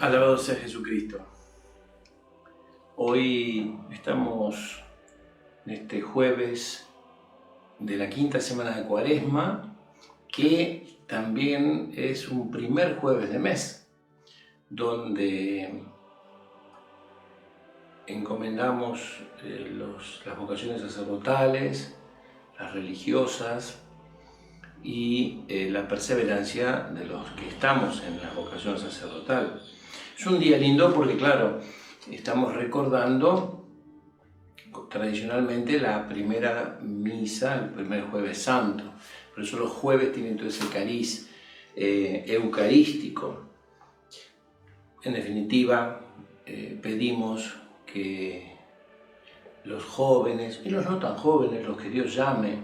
Alabado sea Jesucristo. Hoy estamos en este jueves de la quinta semana de Cuaresma, que también es un primer jueves de mes, donde encomendamos las vocaciones sacerdotales, las religiosas y la perseverancia de los que estamos en la vocación sacerdotal. Es un día lindo porque, claro, estamos recordando tradicionalmente la primera misa, el primer jueves santo. Por eso los jueves tienen todo ese cariz eucarístico. En definitiva, pedimos que los jóvenes, y los no tan jóvenes, los que Dios llame,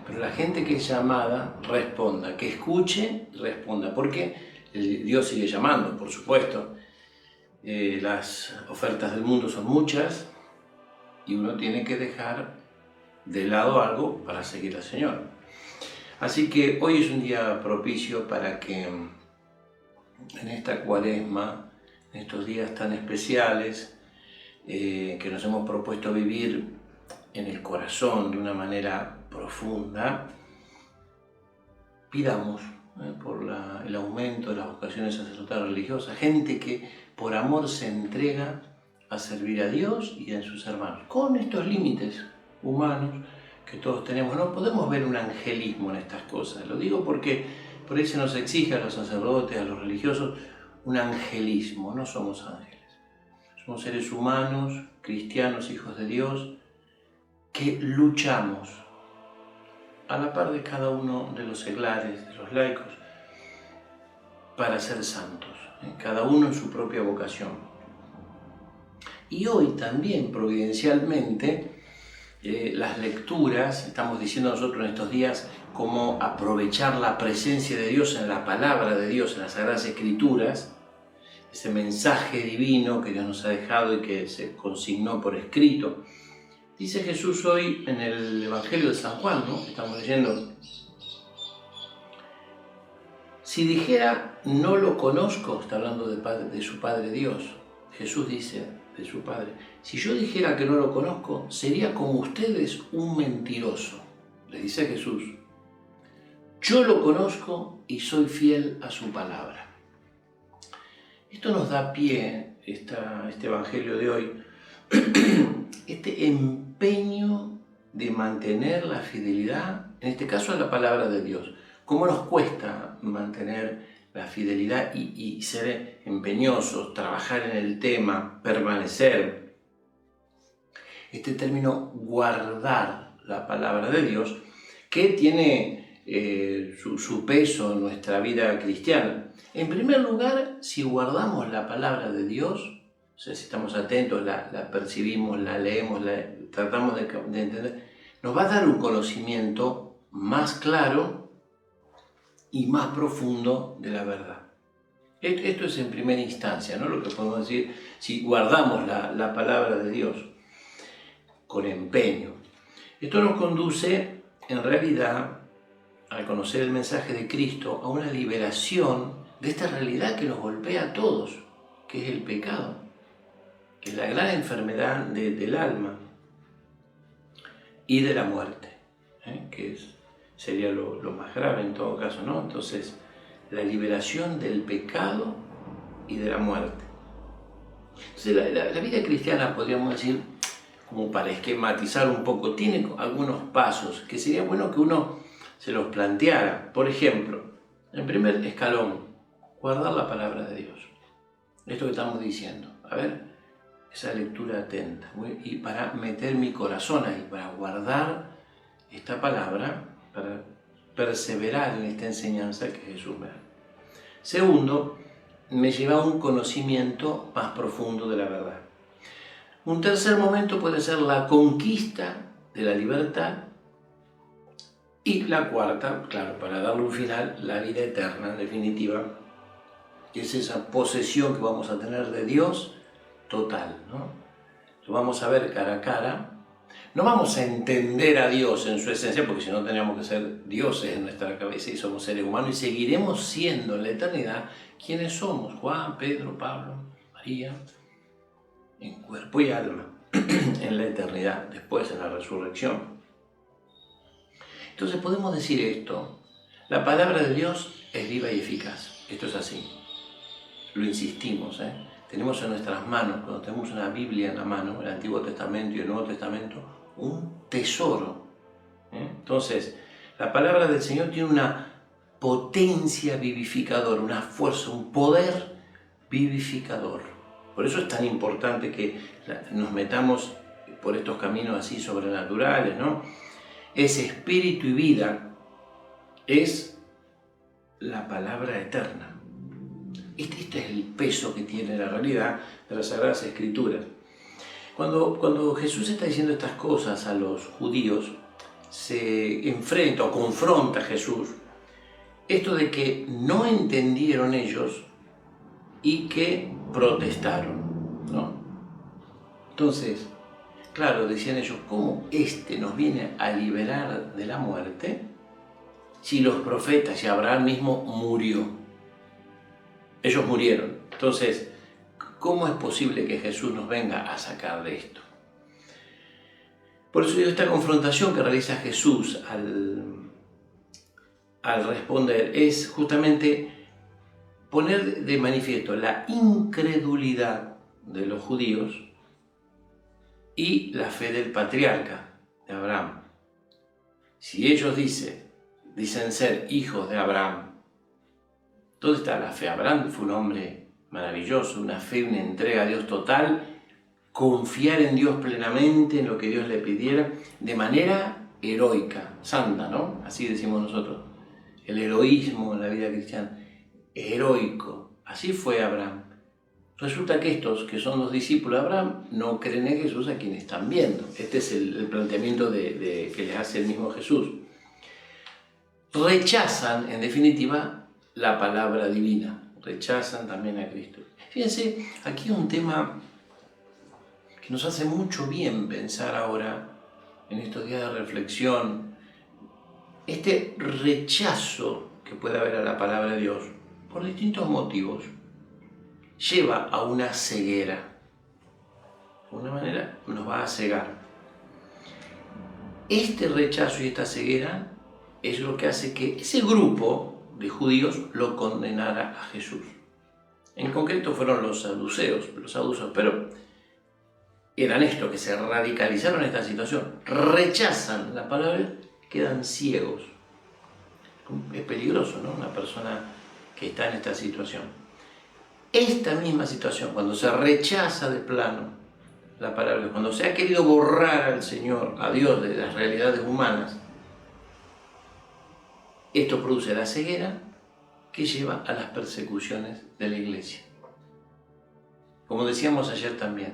pero la gente que es llamada responda, que escuche y responda, porque Dios sigue llamando, por supuesto. Las ofertas del mundo son muchas y uno tiene que dejar de lado algo para seguir al Señor. Así que hoy es un día propicio para que en esta Cuaresma, en estos días tan especiales que nos hemos propuesto vivir en el corazón de una manera profunda, pidamos por el aumento de las vocaciones sacerdotales religiosas, gente que por amor se entrega a servir a Dios y a sus hermanos, con estos límites humanos que todos tenemos. No podemos ver un angelismo en estas cosas, lo digo porque por ahí se nos exige a los sacerdotes, a los religiosos, un angelismo. No somos ángeles, somos seres humanos, cristianos, hijos de Dios, que luchamos a la par de cada uno de los seglares, de los laicos, para ser santos, cada uno en su propia vocación. Y hoy también, providencialmente, las lecturas, estamos diciendo nosotros en estos días cómo aprovechar la presencia de Dios en la palabra de Dios, en las Sagradas Escrituras, ese mensaje divino que Dios nos ha dejado y que se consignó por escrito. Dice Jesús hoy en el Evangelio de San Juan, ¿no? Estamos leyendo: si dijera no lo conozco, está hablando de su Padre Dios. Jesús dice de su Padre: si yo dijera que no lo conozco, sería como ustedes un mentiroso. Le dice Jesús: yo lo conozco y soy fiel a su palabra. Esto nos da pie, este Evangelio de hoy, este empeño de mantener la fidelidad, en este caso a la palabra de Dios. ¿Cómo nos cuesta mantener la fidelidad y ser empeñosos, trabajar en el tema, permanecer? Este término guardar la palabra de Dios, que tiene su peso en nuestra vida cristiana. En primer lugar, si guardamos la palabra de Dios, o sea, si estamos atentos, la percibimos, la leemos, tratamos de entender, nos va a dar un conocimiento más claro y más profundo de la verdad. Esto es en primera instancia, ¿no? Lo que podemos decir, si guardamos la palabra de Dios con empeño. Esto nos conduce, en realidad, al conocer el mensaje de Cristo, a una liberación de esta realidad que nos golpea a todos, que es el pecado, que es la gran enfermedad del alma y de la muerte, que sería lo más grave en todo caso, ¿no? Entonces, la liberación del pecado y de la muerte. Entonces, la vida cristiana, podríamos decir, como para esquematizar un poco, tiene algunos pasos que sería bueno que uno se los planteara. Por ejemplo, en primer escalón, guardar la palabra de Dios. Esto que estamos diciendo, a ver, esa lectura atenta, y para meter mi corazón ahí, para guardar esta palabra, para perseverar en esta enseñanza que Jesús me da. Segundo, me lleva a un conocimiento más profundo de la verdad. Un tercer momento puede ser la conquista de la libertad. Y la cuarta, claro, para darle un final, la vida eterna, en definitiva, que es esa posesión que vamos a tener de Dios total, ¿no? Lo vamos a ver cara a cara. No vamos a entender a Dios en su esencia, porque si no tendríamos que ser dioses en nuestra cabeza y somos seres humanos y seguiremos siendo en la eternidad quiénes somos, Juan, Pedro, Pablo, María, en cuerpo y alma, en la eternidad, después en la resurrección. Entonces podemos decir esto: la palabra de Dios es viva y eficaz. Esto es así. Lo insistimos, Tenemos en nuestras manos, cuando tenemos una Biblia en la mano, el Antiguo Testamento y el Nuevo Testamento, un tesoro. Entonces, la palabra del Señor tiene una potencia vivificadora, una fuerza, un poder vivificador. Por eso es tan importante que nos metamos por estos caminos así sobrenaturales, ¿no? Ese espíritu y vida es la palabra eterna. Este es el peso que tiene la realidad de las Sagradas Escrituras. Cuando Jesús está diciendo estas cosas a los judíos, se enfrenta o confronta a Jesús esto de que no entendieron ellos y que protestaron, ¿no? Entonces, claro, decían ellos, ¿cómo nos viene a liberar de la muerte si los profetas y Abraham mismo murió? Ellos murieron. Entonces, ¿cómo es posible que Jesús nos venga a sacar de esto? Por eso digo, esta confrontación que realiza Jesús al responder es justamente poner de manifiesto la incredulidad de los judíos y la fe del patriarca de Abraham. Si ellos dicen ser hijos de Abraham, ¿dónde está la fe? Abraham fue un hombre maravilloso, una fe, una entrega a Dios total, confiar en Dios plenamente, en lo que Dios le pidiera, de manera heroica, santa, ¿no? Así decimos nosotros. El heroísmo en la vida cristiana, heroico. Así fue Abraham. Resulta que estos, que son los discípulos de Abraham, no creen en Jesús a quienes están viendo. Este es el planteamiento que les hace el mismo Jesús. Rechazan, en definitiva, la palabra divina. Rechazan también a Cristo. Fíjense, aquí un tema que nos hace mucho bien pensar ahora, en estos días de reflexión, este rechazo que puede haber a la palabra de Dios, por distintos motivos, lleva a una ceguera. De alguna manera nos va a cegar. Este rechazo y esta ceguera es lo que hace que ese grupo de judíos lo condenara a Jesús. En concreto fueron los saduceos, pero eran estos que se radicalizaron en esta situación, rechazan la palabra, quedan ciegos. Es peligroso, ¿no? Una persona que está en esta situación. Esta misma situación, cuando se rechaza de plano la palabra, cuando se ha querido borrar al Señor, a Dios, de las realidades humanas, esto produce la ceguera que lleva a las persecuciones de la iglesia. Como decíamos ayer también,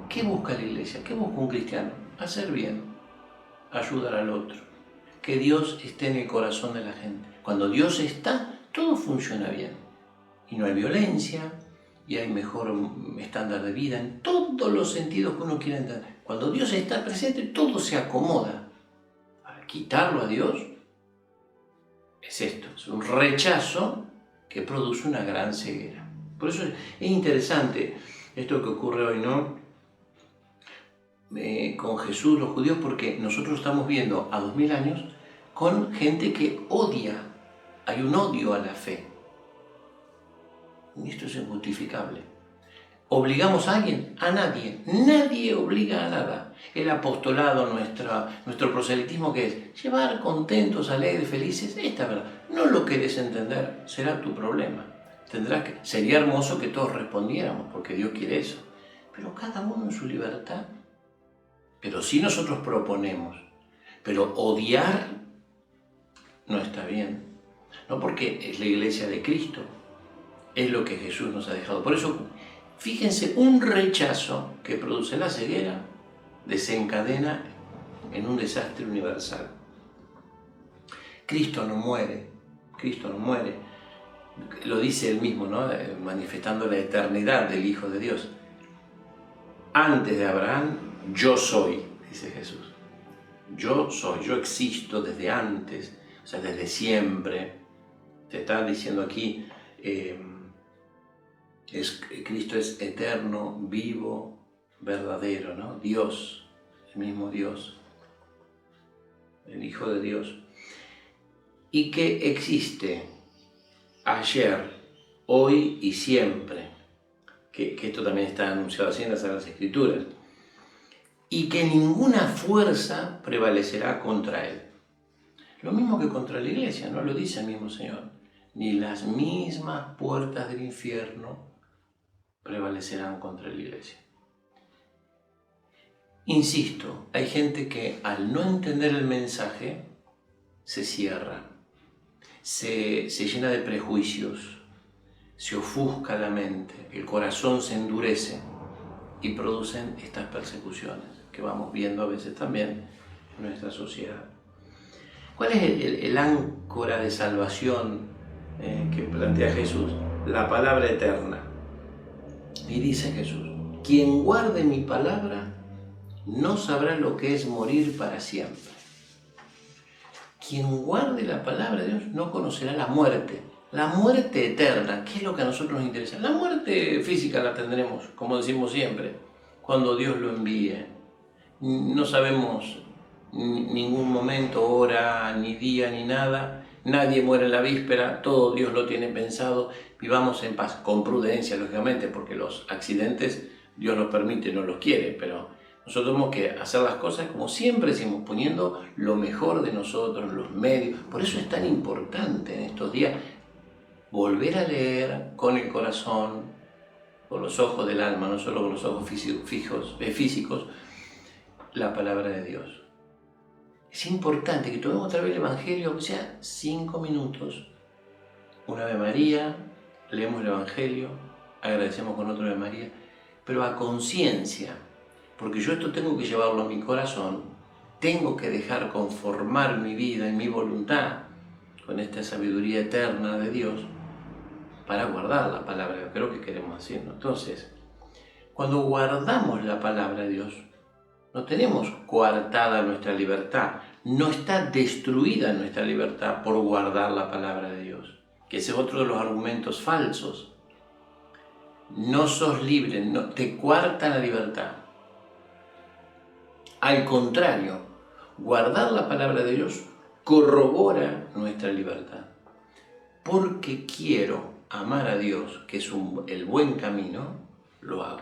¿qué busca la iglesia? ¿Qué busca un cristiano? Hacer bien, ayudar al otro, que Dios esté en el corazón de la gente. Cuando Dios está, todo funciona bien. Y no hay violencia, y hay mejor estándar de vida en todos los sentidos que uno quiera entender. Cuando Dios está presente, todo se acomoda. Para quitarlo a Dios, es esto, es un rechazo que produce una gran ceguera. Por eso es interesante esto que ocurre hoy, ¿no? Con Jesús, los judíos, porque nosotros estamos viendo a 2000 años con gente que odia, hay un odio a la fe. Y esto es injustificable. ¿Obligamos a alguien? A nadie. Nadie obliga a nada. El apostolado, nuestro proselitismo, ¿qué es? Llevar contentos, alegres, felices, esta verdad. No lo querés entender, será tu problema. Sería hermoso que todos respondiéramos, porque Dios quiere eso. Pero cada uno en su libertad. Pero sí nosotros proponemos. Pero odiar no está bien. No, porque es la iglesia de Cristo. Es lo que Jesús nos ha dejado. Por eso, fíjense, un rechazo que produce la ceguera desencadena en un desastre universal. Cristo no muere. Cristo no muere. Lo dice él mismo, ¿no? Manifestando la eternidad del Hijo de Dios. Antes de Abraham, yo soy, dice Jesús. Yo soy, yo existo desde antes, o sea, desde siempre. Te está diciendo aquí Cristo es eterno, vivo, verdadero, ¿no? Dios, el mismo Dios, el Hijo de Dios. Y que existe ayer, hoy y siempre, que esto también está anunciado así en las Sagradas Escrituras, y que ninguna fuerza prevalecerá contra él. Lo mismo que contra la iglesia, ¿no? Lo dice el mismo Señor. Ni las mismas puertas del infierno prevalecerán contra la iglesia. Insisto, hay gente que al no entender el mensaje se cierra, se llena de prejuicios, se ofusca la mente, el corazón se endurece y producen estas persecuciones que vamos viendo a veces también en nuestra sociedad. ¿Cuál es el áncora de salvación que plantea Jesús? La palabra eterna. Y dice Jesús, quien guarde mi palabra no sabrá lo que es morir para siempre. Quien guarde la palabra de Dios no conocerá la muerte eterna. ¿Qué es lo que a nosotros nos interesa? La muerte física la tendremos, como decimos siempre, cuando Dios lo envíe. No sabemos ningún momento, hora, ni día, ni nada. Nadie muere en la víspera, todo Dios lo tiene pensado. Vivamos en paz, con prudencia, lógicamente, porque los accidentes Dios los permite, no los quiere, pero nosotros tenemos que hacer las cosas como siempre decimos, poniendo lo mejor de nosotros, los medios. Por eso es tan importante en estos días volver a leer con el corazón, con los ojos del alma, no solo con los ojos físicos, la palabra de Dios. Es importante que tomemos otra vez el Evangelio, aunque sea 5 minutos, una Ave María, leemos el Evangelio, agradecemos con otra Ave María, pero a conciencia, porque yo esto tengo que llevarlo a mi corazón, tengo que dejar conformar mi vida y mi voluntad con esta sabiduría eterna de Dios para guardar la palabra de Dios, que es lo que queremos hacer. Entonces, cuando guardamos la palabra de Dios, no tenemos coartada nuestra libertad, no está destruida nuestra libertad por guardar la palabra de Dios, que ese es otro de los argumentos falsos. No sos libre, no, te coarta la libertad. Al contrario, guardar la palabra de Dios corrobora nuestra libertad. Porque quiero amar a Dios, que es el buen camino, lo hago.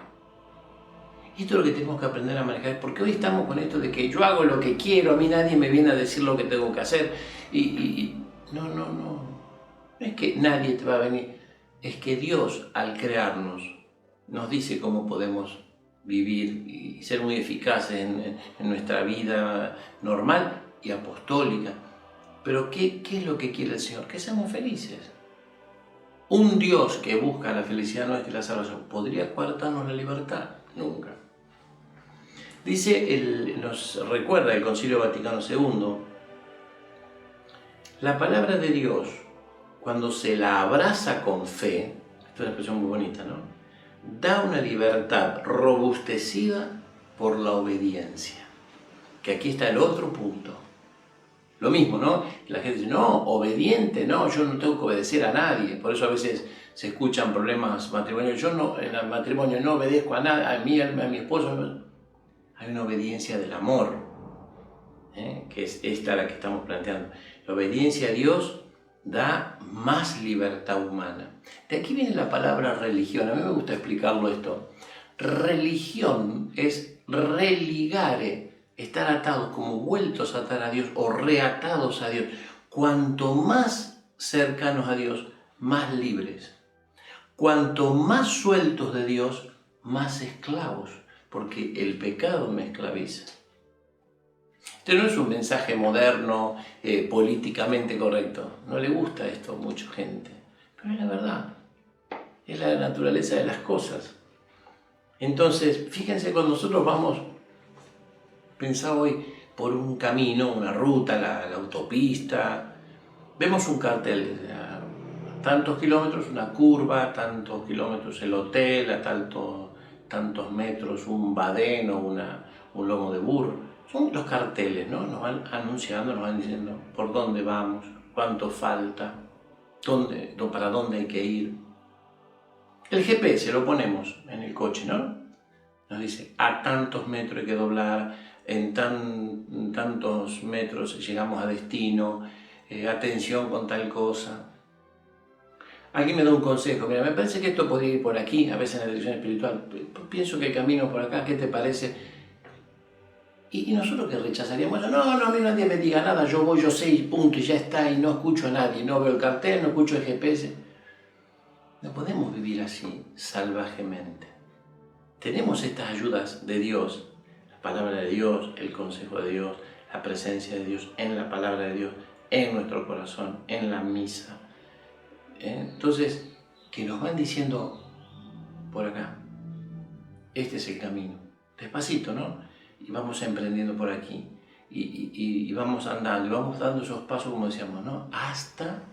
Esto es lo que tenemos que aprender a manejar, porque hoy estamos con esto de que yo hago lo que quiero, a mí nadie me viene a decir lo que tengo que hacer. No es que nadie te va a venir, es que Dios al crearnos nos dice cómo podemos vivir y ser muy eficaces en nuestra vida normal y apostólica. Pero ¿qué es lo que quiere el Señor? Que seamos felices. Un Dios que busca la felicidad nuestra y la salvación, ¿podría coartarnos la libertad? Nunca. Nos recuerda el Concilio Vaticano II, la palabra de Dios, cuando se la abraza con fe, esto es una expresión muy bonita, ¿no? Da una libertad robustecida por la obediencia. Que aquí está el otro punto. Lo mismo, ¿no? La gente dice, no, obediente, no, yo no tengo que obedecer a nadie. Por eso a veces se escuchan problemas matrimoniales. Yo no, en el matrimonio no obedezco a nadie, a mi esposo. No. Hay una obediencia del amor, que es esta la que estamos planteando. La obediencia a Dios da más libertad humana. De aquí viene la palabra religión. A mí me gusta explicarlo esto. Religión es religare, estar atados, como vueltos a atar a Dios o reatados a Dios. Cuanto más cercanos a Dios, más libres. Cuanto más sueltos de Dios, más esclavos, porque el pecado me esclaviza. Este no es un mensaje moderno, políticamente correcto. No le gusta esto a mucha gente, pero es la verdad. Es la naturaleza de las cosas. Entonces, fíjense, cuando nosotros vamos, pensá hoy, por un camino, una ruta, la autopista, vemos un cartel, a tantos kilómetros una curva, tantos kilómetros el hotel, a tantos metros un badén o un lomo de burro. Son los carteles, ¿no? Nos van anunciando, nos van diciendo por dónde vamos, cuánto falta, para dónde hay que ir. El GPS lo ponemos en el coche, ¿no? Nos dice, a tantos metros hay que doblar, en tantos metros llegamos a destino, atención con tal cosa. Alguien me da un consejo, mira, me parece que esto podría ir por aquí, a veces en la dirección espiritual, pienso que el camino por acá, ¿qué te parece? Y nosotros que rechazaríamos eso, no, a mí nadie me diga nada, yo voy, yo sé, y punto, y ya está, y no escucho a nadie, no veo el cartel, no escucho el GPS. No podemos vivir así, salvajemente. Tenemos estas ayudas de Dios, la palabra de Dios, el consejo de Dios, la presencia de Dios en la palabra de Dios, en nuestro corazón, en la misa. Entonces, que nos van diciendo por acá, este es el camino, despacito, ¿no? Y vamos emprendiendo por aquí, y vamos andando, y vamos dando esos pasos, como decíamos, ¿no? Hasta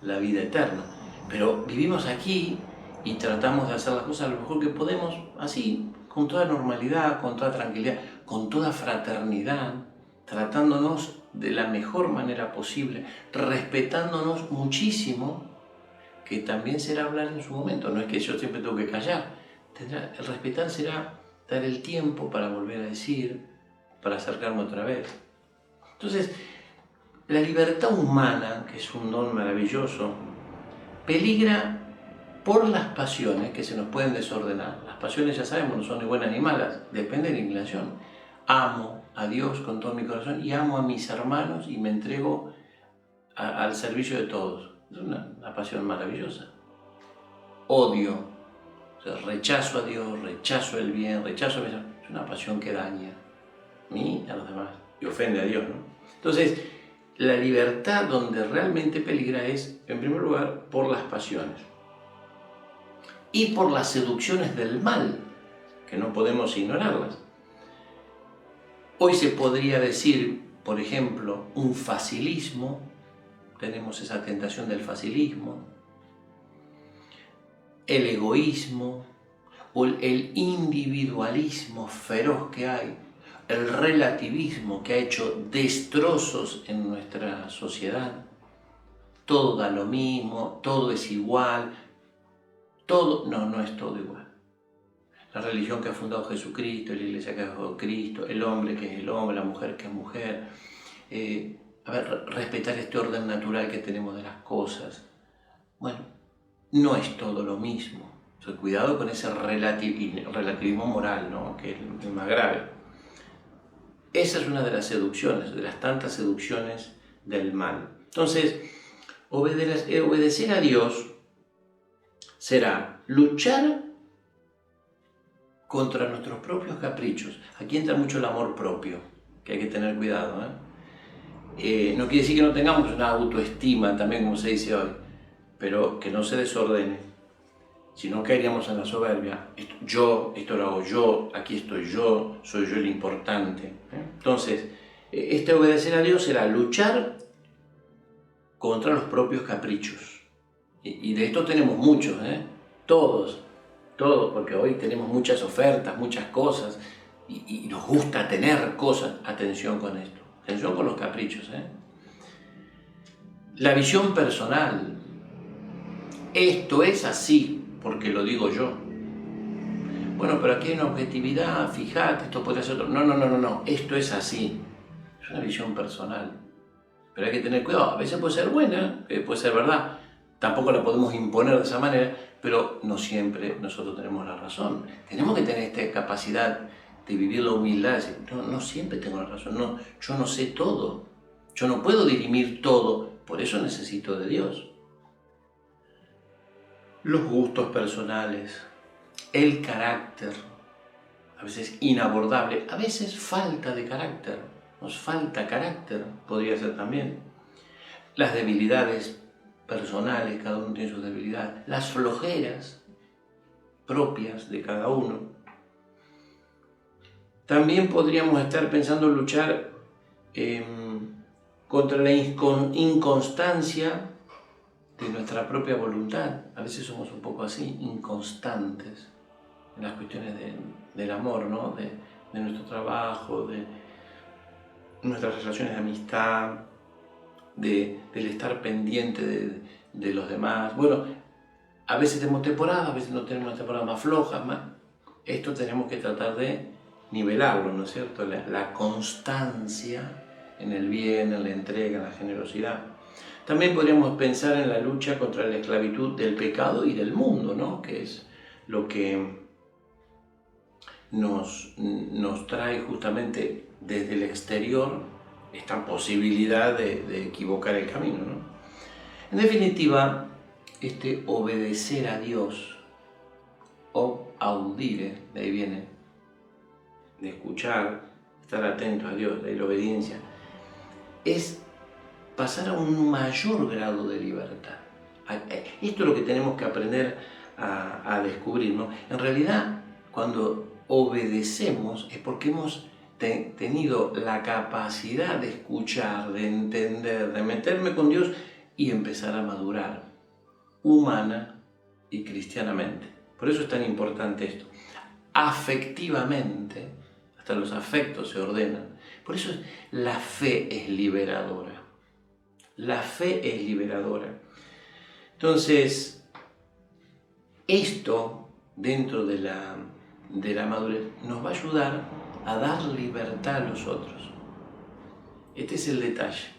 la vida eterna. Pero vivimos aquí y tratamos de hacer las cosas lo mejor que podemos, así, con toda normalidad, con toda tranquilidad, con toda fraternidad, tratándonos de la mejor manera posible, respetándonos muchísimo, que también será hablar en su momento, no es que yo siempre tengo que callar, el respetar será dar el tiempo para volver a decir, para acercarme otra vez. Entonces, la libertad humana, que es un don maravilloso, peligra por las pasiones que se nos pueden desordenar. Las pasiones, ya sabemos, no son ni buenas ni malas, depende de la inclinación. Amo a Dios con todo mi corazón y amo a mis hermanos y me entrego al servicio de todos. Es una pasión maravillosa. Odio, o sea, rechazo a Dios, rechazo el bien, rechazo a mis hermanos. Es una pasión que daña a mí y a los demás y ofende a Dios, ¿no? Entonces, la libertad donde realmente peligra es, en primer lugar, por las pasiones y por las seducciones del mal, que no podemos ignorarlas. Hoy se podría decir, por ejemplo, un facilismo, tenemos esa tentación del facilismo, el egoísmo o el individualismo feroz que hay, el relativismo que ha hecho destrozos en nuestra sociedad. Todo da lo mismo, todo es igual, todo, no es todo igual. La religión que ha fundado Jesucristo, la iglesia que ha fundado Cristo, el hombre que es el hombre, la mujer que es mujer. Respetar este orden natural que tenemos de las cosas. Bueno, no es todo lo mismo. O sea, cuidado con ese relativismo moral, ¿no? Que es el más grave. Esa es una de las seducciones, de las tantas seducciones del mal. Entonces, obedecer a Dios será luchar contra nuestros propios caprichos. Aquí entra mucho el amor propio, que hay que tener cuidado, no quiere decir que no tengamos una autoestima, también como se dice hoy, pero que no se desordene, si no caeríamos en la soberbia. Esto lo hago yo, aquí estoy yo, soy yo el importante. Entonces, este obedecer a Dios será luchar contra los propios caprichos. Y de esto tenemos muchos, todos, porque hoy tenemos muchas ofertas, muchas cosas, y nos gusta tener cosas. Atención con esto, atención con los caprichos. La visión personal, esto es así porque lo digo yo. Bueno, pero aquí hay una objetividad, fíjate, esto podría ser otro. No, esto es así. Es una visión personal. Pero hay que tener cuidado, a veces puede ser buena, puede ser verdad. Tampoco la podemos imponer de esa manera, pero no siempre nosotros tenemos la razón. Tenemos que tener esta capacidad de vivir la humildad, de decir, no siempre tengo la razón, yo no sé todo, yo no puedo dirimir todo, por eso necesito de Dios. Los gustos personales, el carácter, a veces inabordable, a veces falta de carácter, nos falta carácter, podría ser también. Las debilidades personales, cada uno tiene sus debilidades, las flojeras propias de cada uno. También podríamos estar pensando en luchar contra la inconstancia de nuestra propia voluntad. A veces somos un poco así, inconstantes en las cuestiones del amor, ¿no? De nuestro trabajo, de nuestras relaciones de amistad, del estar pendiente de los demás. Bueno, A veces tenemos temporadas, a veces no tenemos temporadas más flojas, esto tenemos que tratar de nivelarlo, ¿no es cierto? La constancia en el bien, en la entrega, en la generosidad. También podríamos pensar en la lucha contra la esclavitud del pecado y del mundo, ¿no? Que es lo que nos trae justamente desde el exterior esta posibilidad de equivocar el camino, ¿no? En definitiva, obedecer a Dios, o audire, de ahí viene, de escuchar, estar atento a Dios, de ahí la obediencia, es pasar a un mayor grado de libertad. Esto es lo que tenemos que aprender a descubrir, ¿no? En realidad, cuando obedecemos es porque hemos tenido la capacidad de escuchar, de entender, de meterme con Dios y empezar a madurar humana y cristianamente. Por eso es tan importante esto. Afectivamente, hasta los afectos se ordenan. Por eso la fe es liberadora. La fe es liberadora. Entonces, esto dentro de la madurez nos va a ayudar a dar libertad a los otros. Este es el detalle.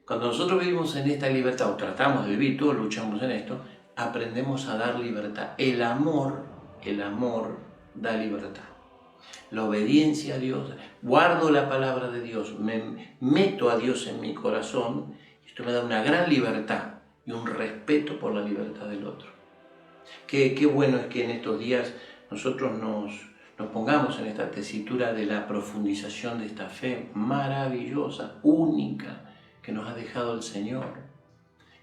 Cuando nosotros vivimos en esta libertad, o tratamos de vivir, todos luchamos en esto, aprendemos a dar libertad. El amor da libertad. La obediencia a Dios, guardo la palabra de Dios, me meto a Dios en mi corazón, esto me da una gran libertad y un respeto por la libertad del otro. Qué bueno es que en estos días nosotros nos pongamos en esta tesitura de la profundización de esta fe maravillosa, única, que nos ha dejado el Señor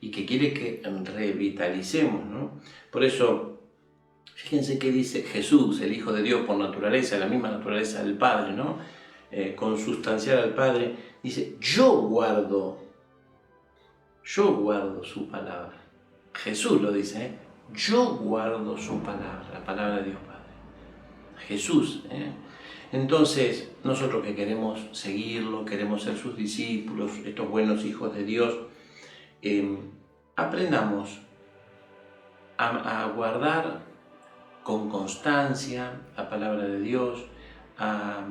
y que quiere que revitalicemos, ¿no? Por eso, fíjense que dice Jesús, el Hijo de Dios por naturaleza, la misma naturaleza del Padre, ¿no? Consustancial al Padre, dice, yo guardo su palabra. Jesús lo dice, ¿eh? Yo guardo su palabra, la palabra de Dios Padre. Jesús, ¿eh? Entonces, nosotros que queremos seguirlo, queremos ser sus discípulos, estos buenos hijos de Dios, aprendamos a guardar con constancia la palabra de Dios, a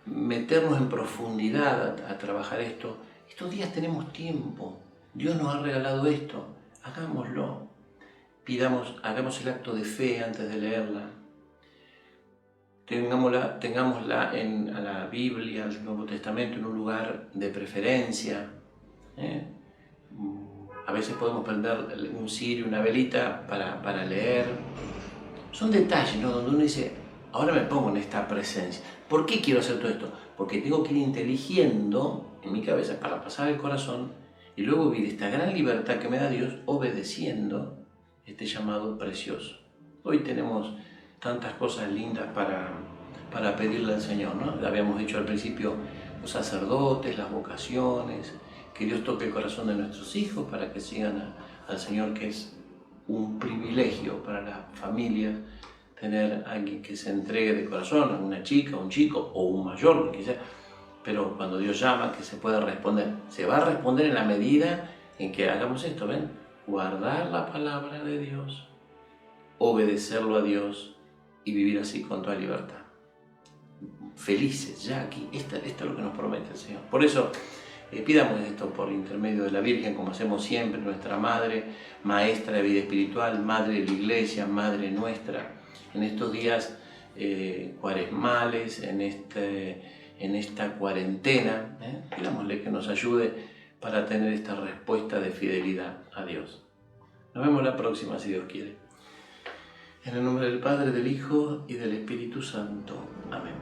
meternos en profundidad a trabajar esto. Estos días tenemos tiempo, Dios nos ha regalado esto, hagámoslo, hagamos el acto de fe antes de leerla. Tengámosla a la Biblia, al Nuevo Testamento, en un lugar de preferencia. A veces podemos prender un cirio, una velita para leer. Son detalles, ¿no? Donde uno dice, ahora me pongo en esta presencia. ¿Por qué quiero hacer todo esto? Porque tengo que ir inteligiendo en mi cabeza para pasar el corazón y luego vivir esta gran libertad que me da Dios obedeciendo este llamado precioso. Hoy tenemos tantas cosas lindas para pedirle al Señor, ¿no? Ya habíamos dicho al principio, los sacerdotes, las vocaciones, que Dios toque el corazón de nuestros hijos para que sigan al Señor, que es un privilegio para las familias tener a alguien que se entregue de corazón, a una chica, un chico o un mayor, quizás, pero cuando Dios llama, que se pueda responder. Se va a responder en la medida en que hagamos esto, ¿ven? Guardar la palabra de Dios, obedecerlo a Dios y vivir así con toda libertad. Felices ya aquí, esto es lo que nos promete el Señor. Por eso pidamos esto por intermedio de la Virgen, como hacemos siempre, nuestra Madre, Maestra de vida espiritual, Madre de la Iglesia, Madre nuestra, en estos días cuaresmales, en esta cuarentena, pidámosle que nos ayude para tener esta respuesta de fidelidad a Dios. Nos vemos la próxima, si Dios quiere. En el nombre del Padre, del Hijo y del Espíritu Santo. Amén.